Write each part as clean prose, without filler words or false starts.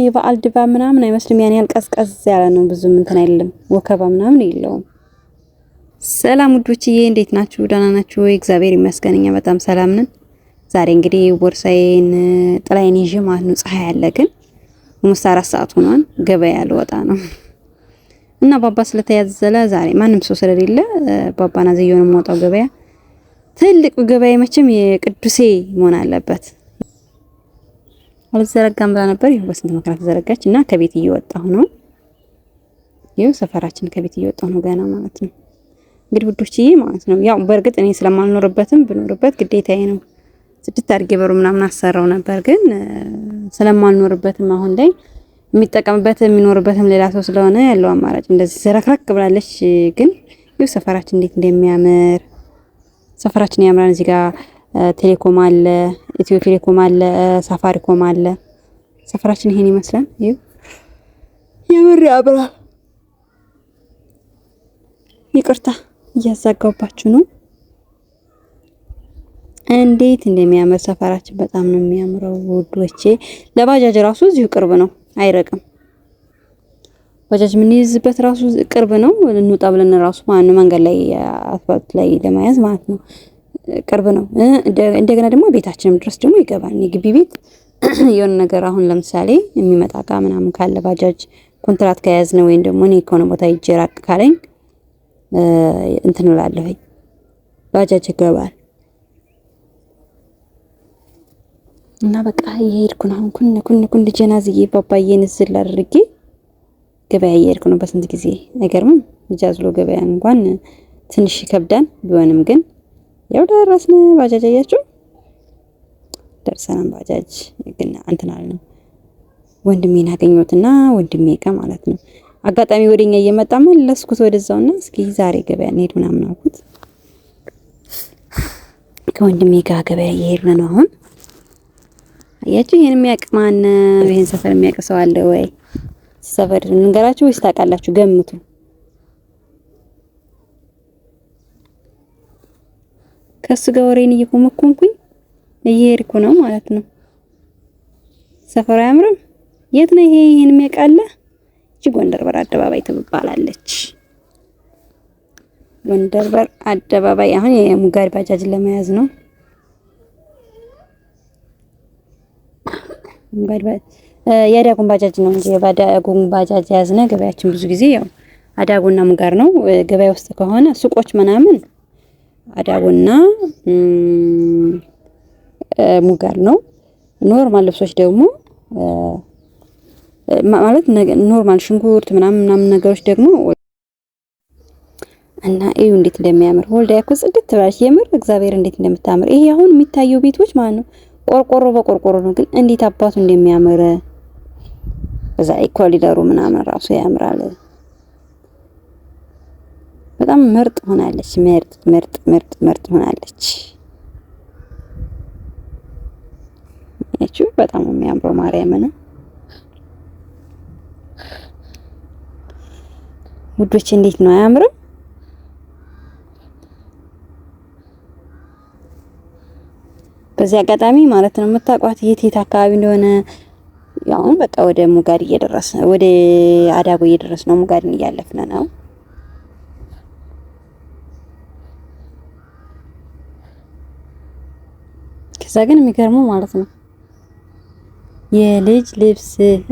የበዓል ድባብ ምናምን አይመስልም። ያን ያህል ቀዝቀዝ ያለ ነው። ብዙም እንትን አይደለም። ወከባ ምናምን የለውም። ሰላም ውዶችዬ እንዴት ናችሁ? ደህና ናችሁ ወይ? እግዚአብሔር ይመስገን እኛ በጣም ሰላም ነን። ዛሬ እንግዲህ ቦርሳዬን ጥላዬን ይዤ ማለት ነው። ፀሐይ አለ ግን 4 ሰዓት ሆኗል። ገበያ ልወጣ ነው እና ባባ ስለተያዘለ ዛሬ ማንም ሰው ስለሌለ ባባና ዘየውን የምወጣው ገበያ ትልቁ ገበያ መቼም የቅዱሴ መሆን አለበት። አልዘረጋም ብላ ነበር። ይሄው በስንት መከራ ተዘረጋች እና ከቤት እየወጣሁ ነው። ይሄው ሰፈራችን ከቤት እየወጣሁ ነው ገና ማለት ነው። እንግዲህ ውዶችዬ ማለት ነው ያው በእርግጥ እኔ ስለማልኖርበትም ብኖርበት ግዴታዬ ነው። 6 አድርጌ በሩ ምናምን አሰራው ነበር ግን ስለማልኖርበትም አሁን ላይ የሚኖርበትም ሌላ ሰው ስለሆነ ያለው አማራጭ እንደዚህ ዘረክረክ ብላለች። ግን ይሄው ሰፈራችን እንዴት እንደሚያምር ሰፈራችን ያምራል። እዚህ ጋር ቴሌኮም አለ፣ ኢትዮ ቴሌኮም አለ፣ ሳፋሪኮም አለ። ሰፈራችን ይሄን ይመስላል። ይሄው የምር ያምራል። ይቅርታ እያዛጋውባችሁ ነው። እንዴት እንደሚያምር ሰፈራችን በጣም ነው የሚያምረው ውዶቼ። ለባጃጅ ራሱ እዚሁ ቅርብ ነው፣ አይረቅም። ባጃጅ ምን ይዝበት ራሱ ቅርብ ነው። እንውጣ ብለን ራሱ ማን መንገድ ላይ አስፋልት ላይ ለማያዝ ማለት ነው ቅርብ ነው። እንደገና ደግሞ ቤታችንም ድረስ ደግሞ ይገባል። የግቢ ቤት የሆነ ነገር አሁን ለምሳሌ የሚመጣ እቃ ምናምን ካለ ባጃጅ ኮንትራት ከያዝ ነው ወይም ደግሞ እኔ ከሆነ ቦታ ይጀራቅ ካለኝ እንትን እላለሁ ባጃጅ ይገባል። እና በቃ እየሄድኩ ነው አሁን ኩን ልጀናዝዬ ባባዬን ዝል አድርጌ ገበያ እየሄድኩ ነው። በስንት ጊዜ አይገርምም? ጃዝሎ ገበያ እንኳን ትንሽ ይከብዳል። ቢሆንም ግን ያው ደረስን። ባጃጅ አያችሁ ደርሰናል። ባጃጅ ግን አንተናል ነው ወንድሜን አገኘሁትና ወንድሜ ጋር ማለት ነው አጋጣሚ ወደኛ እየመጣ መለስኩት ወደዛውና እስኪ ዛሬ ገበያ እንሄድ ምናምን አልኩት። ከወንድሜ ጋር ገበያ እየሄድን ነው አሁን። አያችሁ ይሄን የሚያውቅ ማን ይሄን ሰፈር የሚያውቅ ሰው አለ ወይ? ሰፈር እንገራችሁ ወይስ ታውቃላችሁ? ገምቱ። ከሱ ጋር ወሬን እየኮመኮምኩኝ እየሄድኩ ነው ማለት ነው። ሰፈሩ አያምርም? የት ነው ይሄ? ይሄን የሚያውቅ አለ? እቺ ጎንደር በር አደባባይ ትባላለች። ጎንደር በር አደባባይ አሁን የሙጋድ ባጃጅ ለመያዝ ነው። ሙጋድ የአዳጉን ባጃጅ ነው እንጂ የአዳጉን ባጃጅ ያዝነ ገበያችን ብዙ ጊዜ ያው አዳጉና ሙጋር ነው። ገበያ ውስጥ ከሆነ ሱቆች ምናምን አዳጉና ሙጋር ነው። ኖርማል ልብሶች ደግሞ ማለት ኖርማል ሽንኩርት ምናምን ነገሮች ደግሞ እና እዩ እንዴት እንደሚያምር ወልዳ ያኮ ጽድት ትባልሽ የምር እግዚአብሔር እንዴት እንደምታምር። ይሄ አሁን የሚታየው ቤቶች ማለት ነው ቆርቆሮ በቆርቆሮ ነው፣ ግን እንዴት አባቱ እንደሚያምር በዛ ኢኮሊደሩ ምናምን ራሱ ያምራል። በጣም ምርጥ ሆናለች። ምርጥ ሆናለች። እቺ በጣም የሚያምረው ማርያምን ውዶች እንዴት ነው አያምርም? በዚህ አጋጣሚ ማለት ነው የምታውቋት የት አካባቢ እንደሆነ ያው በቃ ወደ ሙጋድ እየደረስን ወደ አዳጎ እየደረስን ነው። ሙጋድን እያለፍን ነው። ከዛ ግን የሚገርመው ማለት ነው የልጅ ልብስ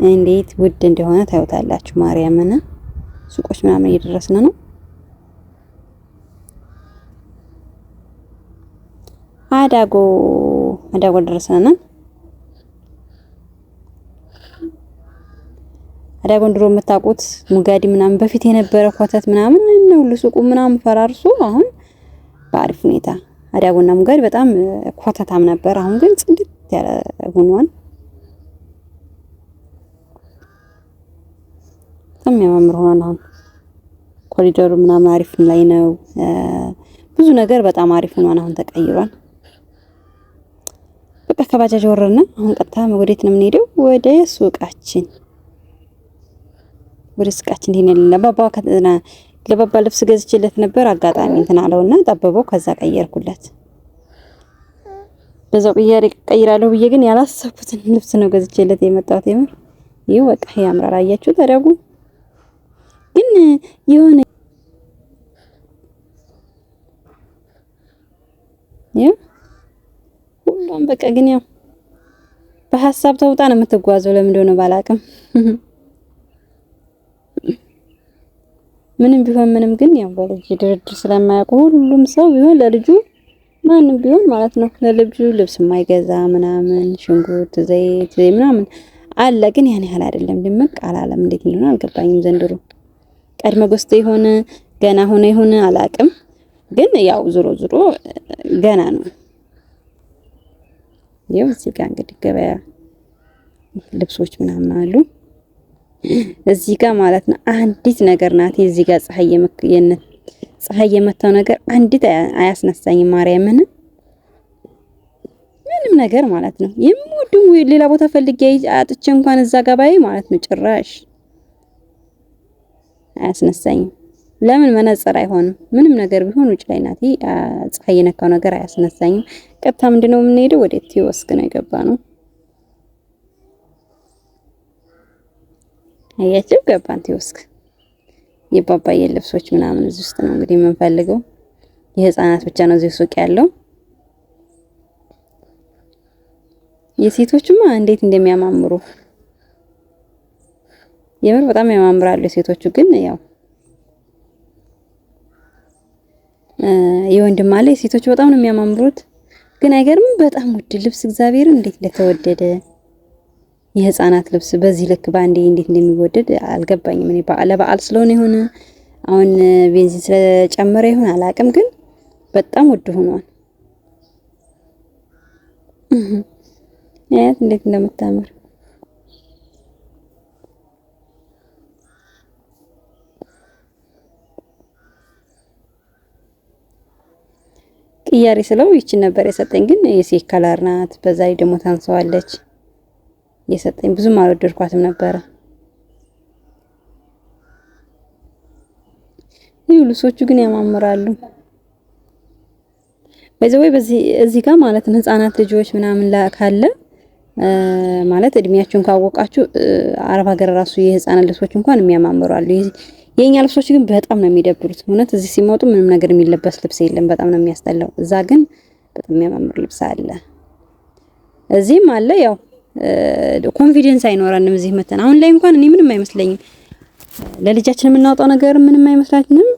እንዴት ውድ እንደሆነ ታዩታላችሁ። ማርያምን ሱቆች ምናምን እየደረስን ነው። አዳጎ ደረስን። አዳጎን ድሮ የምታውቁት ሙጋዲ ምናምን በፊት የነበረ ኮተት ምናምን ነው ለሱቁ ምናምን ፈራርሶ አሁን በአሪፍ ሁኔታ አዳጎና ሙጋዲ በጣም ኮተታም ነበር። አሁን ግን ጽድት ያለ ሆኗል። የሚያምር ሆኗል። አሁን ኮሪደሩ ምናምን አሪፍ ላይ ነው። ብዙ ነገር በጣም አሪፍ ሆኗል። አሁን ተቀይሯል። በቃ ከባጃጅ ወረድን። አሁን ቀጥታ ወዴት ነው የምንሄደው? ወደ ሱቃችን ይሄን ለባባ ልብስ ገዝቼለት ነበር። አጋጣሚ እንትን አለውና ጠበበው። ከዛ ቀየርኩለት። በዛው ቀይራለሁ ብዬ ግን ያላሰብኩትን ልብስ ነው ገዝቼለት የመጣሁት። የምር ይሄ በቃ ያምራል። አያችሁ ተደጉ ግን የሆነ ሁሉም በቃ ግን ያው በሐሳብ ተውጣ ነው የምትጓዘው። ለምን እንደሆነ ባላቅም ምንም ቢሆን ምንም ግን ያው በልጅ ድርድር ስለማያውቁ ሁሉም ሰው ቢሆን ለልጁ ማንም ቢሆን ማለት ነው ለልጁ ልብስ የማይገዛ ምናምን ሽንኩርት፣ ዘይት ምናምን አለ። ግን ያን ያህል አይደለም። ድምቅ አላለም። እንዴት እንደሆነ አልገባኝም ዘንድሮ። ቀድመ ገዝቶ ይሆን ገና ሆነ ይሆን አላቅም። ግን ያው ዞሮ ዞሮ ገና ነው። ይኸው እዚህ ጋር እንግዲህ ገበያ ልብሶች ምናምን አሉ እዚህ ጋር ማለት ነው። አንዲት ነገር ናት እዚህ ጋር ፀሐይ የመታው ነገር አንዲት አያስነሳኝም። ማርያምን ምንም ነገር ማለት ነው የምወደው ሌላ ቦታ ፈልጌ አጥቼ እንኳን እዛ ጋር ባይ ማለት ነው ጭራሽ አያስነሳኝም። ለምን መነጽር አይሆንም? ምንም ነገር ቢሆን ውጭ ላይ ናት። ፀሐይ የነካው ነገር አያስነሳኝም። ቀጥታ ምንድነው የምንሄደው? ወደ ቲዮስክ ነው የገባ ነው። አያችሁ ገባን ቲዮስክ። የባባዬ ልብሶች ምናምን እዚህ ውስጥ ነው እንግዲህ የምንፈልገው። የህፃናት ብቻ ነው እዚህ ሱቅ ያለው። የሴቶቹማ እንዴት እንደሚያማምሩ የምር በጣም ያማምራሉ። የሴቶቹ ግን ያው የወንድም አለ። የሴቶቹ በጣም ነው የሚያማምሩት። ግን አይገርምም? በጣም ውድ ልብስ እግዚአብሔርን እንዴት እንደተወደደ የህፃናት ልብስ በዚህ ልክ ባንዴ እንዴት እንደሚወደድ አልገባኝም። እኔ ለበዓል ስለሆነ ይሆን አሁን ቤንዚን ስለጨመረ ይሆን አላቅም። ግን በጣም ውድ ሆኗል። አያት እንዴት እንደምታምር ቅያሬ ስለው ይቺን ነበር የሰጠኝ። ግን የሴት ከለር ናት። በዛ ላይ ደግሞ ታንሰዋለች። የሰጠኝ ብዙም አልወደድኳትም ነበረ። ይሄ ልብሶቹ ግን ያማምራሉ። በዚህ እዚህ ጋር ማለት ነው ህፃናት ልጆች ምናምን ካለ ማለት እድሜያችሁን ካወቃችሁ አረብ ሀገር ራሱ የህፃናት ልብሶች እንኳን የሚያማምሩ አሉ። የኛ ልብሶች ግን በጣም ነው የሚደብሩት። እውነት እዚህ ሲመጡ ምንም ነገር የሚለበስ ልብስ የለም። በጣም ነው የሚያስጠላው። እዛ ግን በጣም የሚያማምር ልብስ አለ። እዚህም አለ። ያው ኮንፊደንስ አይኖረንም እዚህ መተን። አሁን ላይ እንኳን እኔ ምንም አይመስለኝም። ለልጃችን የምናወጣው ነገር ምንም አይመስላችንም።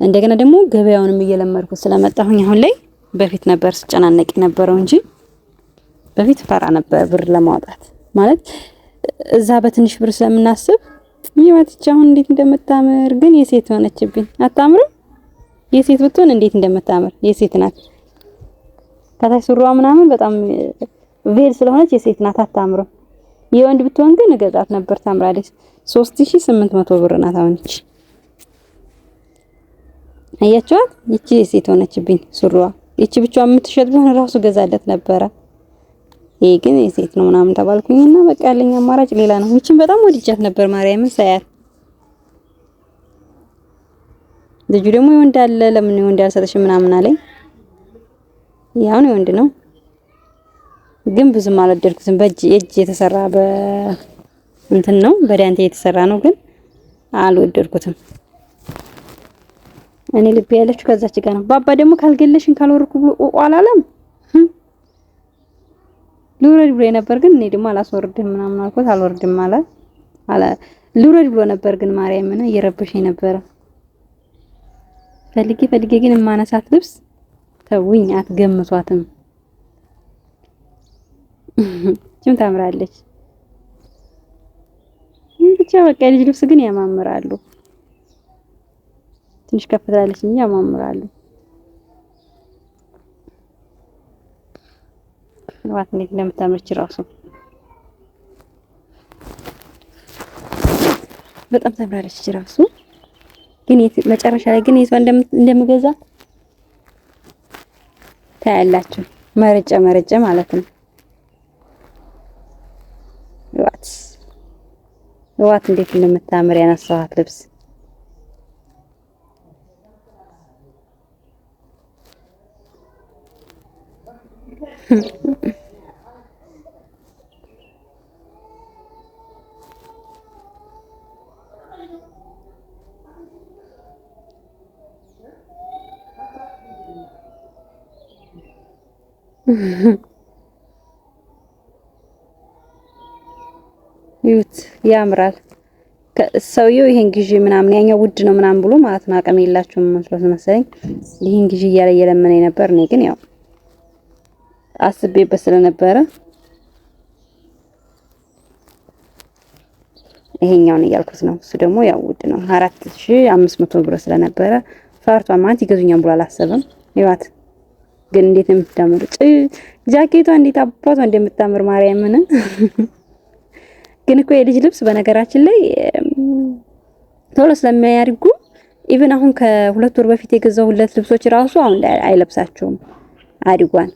እንደገና ደግሞ ገበያውንም እየለመድኩት ስለመጣሁኝ አሁን ላይ በፊት ነበር ስጨናነቅ የነበረው እንጂ በፊት ፈራ ነበር ብር ለማውጣት ማለት እዛ በትንሽ ብር ስለምናስብ ይወጥቻ አሁን እንዴት እንደምታምር ግን የሴት ሆነችብኝ። አታምርም? የሴት ብትሆን እንዴት እንደምታምር የሴት ናት። ከታች ሱሪዋ ምናምን በጣም ቬል ስለሆነች የሴት ናት፣ አታምርም። የወንድ ብትሆን ግን እገዛት ነበር፣ ታምራለች። 3800 ብር ናት አሁን እቺ። አያችኋት? ይቺ የሴት ሆነችብኝ ሱሪዋ። ይቺ ብቻዋን የምትሸጥ ቢሆን ራሱ ገዛለት ነበረ። ይሄ ግን የሴት ነው ምናምን ተባልኩኝና በቃ ያለኝ አማራጭ ሌላ ነው። ይቺን በጣም ወድጃት ነበር ማርያምን ሳያት። ልጁ ደግሞ የወንድ አለ፣ ለምን የወንድ ያልሰጠሽ ምናምን አለኝ። ያው ነው የወንድ ነው ግን ብዙም አልወደድኩትም። የእጅ የተሰራ እንትን ነው በዳንቴ የተሰራ ነው ግን አልወደድኩትም። እኔ ልብ ያለችው ከዛች ጋር ነው። ባባ ደግሞ ካልገለሽን ካልወርኩ ብሎ አላለም። ልውረድ ብሎ ነበር ግን እኔ ደግሞ አላስወርድም ምናምን አልኩት። አልወርድም አለ ልውረድ ብሎ ነበር ግን ማርያምን እየረበሸኝ ነበር። ፈልጌ ግን የማነሳት ልብስ ተውኝ፣ አትገምቷትም። ጅም ታምራለች ብቻ በቃ ልጅ ልብስ ግን ያማምራሉ። ትንሽ ከፍ ትላለች እንጂ ያማምራሉ። ዋት እንዴት እንደምታምርች ራሱ በጣም ታምራለች ራሱ። ግን መጨረሻ ላይ ግን የቷ እንደምገዛ ታያላችሁ። መረጨ ማለት ነው። ዋት እንዴት እንደምታምር ያነሳኋት ልብስ ይሁት ያምራል። ሰውየው ይሄን ግዢ ምናምን ያኛው ውድ ነው ምናምን ብሎ ማለት ነው። አቅም የላችሁም መስሎት መሰለኝ ይሄን ግዢ እያለ እየለመነኝ ነበር። እኔ ግን ያው አስቤበት ስለነበረ ይሄኛውን እያልኩት ነው። እሱ ደግሞ ያው ውድ ነው 4500 ብር ስለነበረ ፈርቷ ማለት ይገዙኛል ብሎ አላሰበም። ይዋት ግን እንዴት ነው የምታምር ጃኬቷ እንዴት አባቷ እንደምታምር ማርያምን። ግን እኮ የልጅ ልብስ በነገራችን ላይ ቶሎ ስለሚያድጉ ኢቭን አሁን ከሁለት ወር በፊት የገዛሁለት ልብሶች ራሱ አሁን አይለብሳቸውም አድጓን።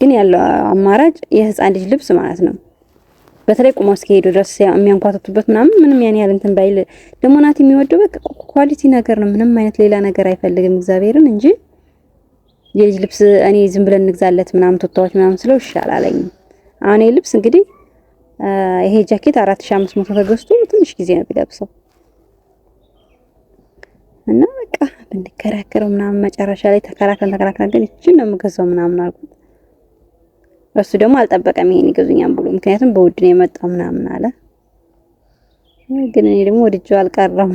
ግን ያለው አማራጭ የህፃን ልጅ ልብስ ማለት ነው። በተለይ ቁመው እስኪሄዱ ድረስ የሚያንኳተቱበት ምንም ያን ያህል እንትን ባይል ደግሞ ናት የሚወደው በቃ ኳሊቲ ነገር ነው። ምንም አይነት ሌላ ነገር አይፈልግም እግዚአብሔርን እንጂ የልጅ ልብስ እኔ ዝም ብለን እንግዛለት ምናምን ቶታዎች ምናምን ስለው ይሻላለኝ። አሁን ይሄ ልብስ እንግዲህ ይሄ ጃኬት 4500 ተገዝቶ ትንሽ ጊዜ ነው ቢለብሰው እና በቃ ብንከራከረው ምናምን መጨረሻ ላይ ተከራክረን ግን እቺን ነው የምገዛው ምናምን አልኩት። እሱ ደግሞ አልጠበቀም ይሄን ይገዙኛል ብሎ ምክንያቱም በውድ ነው የመጣው ምናምን አለ። ግን እኔ ደግሞ ወድጄው አልቀረም።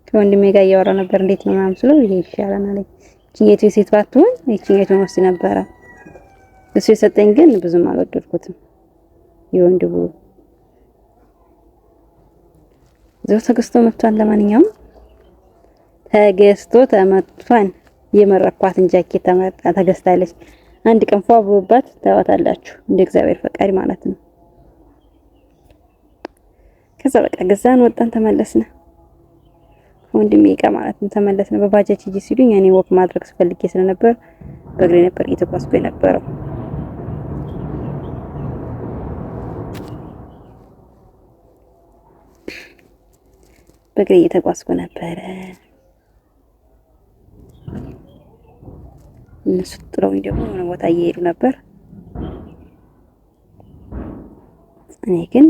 ከወንድሜ ጋር እያወራ ነበር እንዴት ነው ምናምን ስለው ይሄ ይሻላል አለኝ። እቺ የሴት ባትሆን እቺ ወስድ ነበረ። እሱ የሰጠኝ ግን ብዙም አልወደድኩትም። የወንድ ብሎ ዘው ተገዝቶ መጥቷል። ለማንኛውም ተገዝቶ ተመጥቷል። የመረኳትን ጃኬት ተገዝታለች። አንድ ቀን ፏ ብሎባት ታዋታላችሁ እንደ እግዚአብሔር ፈቃድ ማለት ነው። ከዛ በቃ ገዛን ወጣን ተመለስን። ወንድሜ ጋር ማለት ነው ተመለስን። በባጃጅ ሂጂ ሲሉኝ እኔ ወክ ማድረግ ስፈልጌ ስለነበር በእግሬ ነበር እየተጓዝኩ የነበረው። በእግሬ እየተጓዝኩ ነበረ። እነሱ ጥለውኝ ደግሞ የሆነ ቦታ እየሄዱ ነበር። እኔ ግን